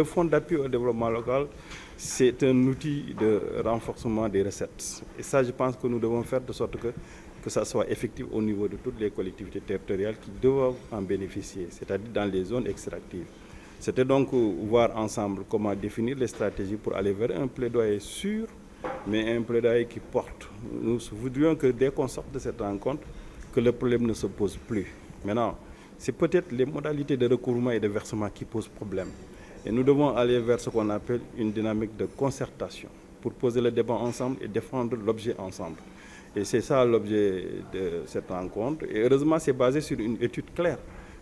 Le fonds d'appui au développement local, c'est un outil de renforcement des recettes. Et ça, je pense que nous devons faire de sorte que ça soit effectif au niveau de toutes les collectivités territoriales qui doivent en bénéficier, c'est-à-dire dans les zones extractives. C'était donc voir ensemble comment définir les stratégies pour aller vers un plaidoyer sûr, mais un plaidoyer qui porte. Nous voudrions que dès qu'on sorte de cette rencontre, que le problème ne se pose plus. Maintenant, c'est peut-être les modalités de recouvrement et de versement qui posent problème. Et nous devons aller vers ce qu'on appelle une dynamique de concertation pour poser le débat ensemble et défendre l'objet ensemble. Et c'est ça l'objet de cette rencontre. Et heureusement, c'est basé sur une étude claire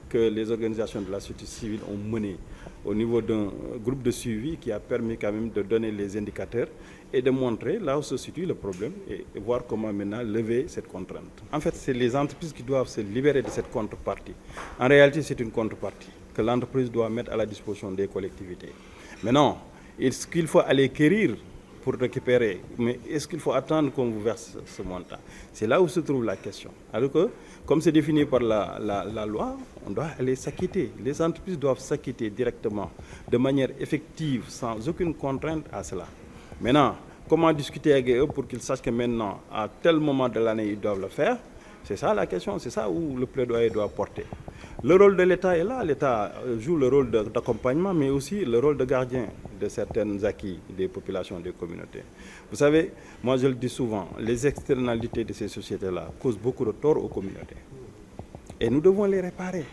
que les organisations de la société civile ont menée au niveau d'un groupe de suivi qui a permis quand même de donner les indicateurs et de montrer là où se situe le problème et voir comment maintenant lever cette contrainte. En fait, c'est les entreprises qui doivent se libérer de cette contrepartie. En réalité, c'est une contrepartie que l'entreprise doit mettre à la disposition des collectivités. Maintenant, est-ce qu'il faut aller quérir pour récupérer, mais est-ce qu'il faut attendre qu'on vous verse ce montant? C'est là où se trouve la question. Alors que, comme c'est défini par la loi, on doit aller s'acquitter. Les entreprises doivent s'acquitter directement, de manière effective, sans aucune contrainte à cela. Maintenant, comment discuter avec eux pour qu'ils sachent que maintenant, à tel moment de l'année, ils doivent le faire? C'est ça la question, c'est ça où le plaidoyer doit porter. Le rôle de l'État est là. L'État joue le rôle d'accompagnement, mais aussi le rôle de gardien de certains acquis des populations, des communautés. Vous savez, moi je le dis souvent, les externalités de ces sociétés-là causent beaucoup de tort aux communautés. Et nous devons les réparer.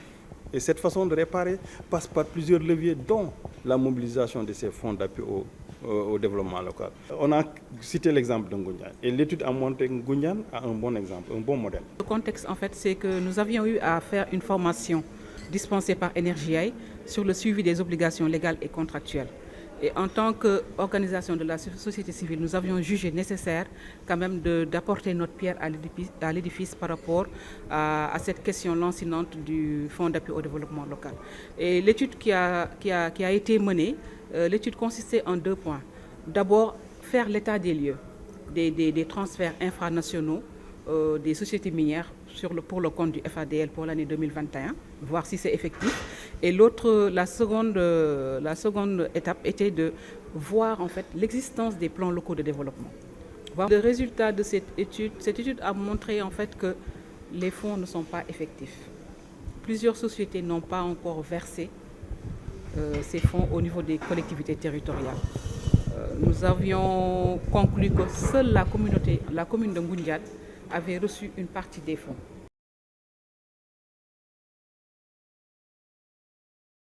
Et cette façon de réparer passe par plusieurs leviers, dont la mobilisation de ces fonds d'appui au développement local. On a cité l'exemple de Ngoundiane et l'étude a montré que Ngoundiane a un bon exemple, un bon modèle. Le contexte, en fait, c'est que nous avions eu à faire une formation dispensée par Energy sur le suivi des obligations légales et contractuelles. Et en tant qu'organisation de la société civile, nous avions jugé nécessaire quand même d'apporter notre pierre à l'édifice par rapport à cette question lancinante du Fonds d'appui au développement local. Et l'étude qui a été menée, l'étude consistait en 2 points. D'abord, faire l'état des lieux des transferts infranationaux des sociétés minières pour le compte du FADL pour l'année 2021, voir si c'est effectif. Et la seconde étape était de voir en fait l'existence des plans locaux de développement. Le résultat de cette étude a montré en fait que les fonds ne sont pas effectifs. Plusieurs sociétés n'ont pas encore versé ces fonds au niveau des collectivités territoriales. Nous avions conclu que seule la commune de Ngoundiane avait reçu une partie des fonds.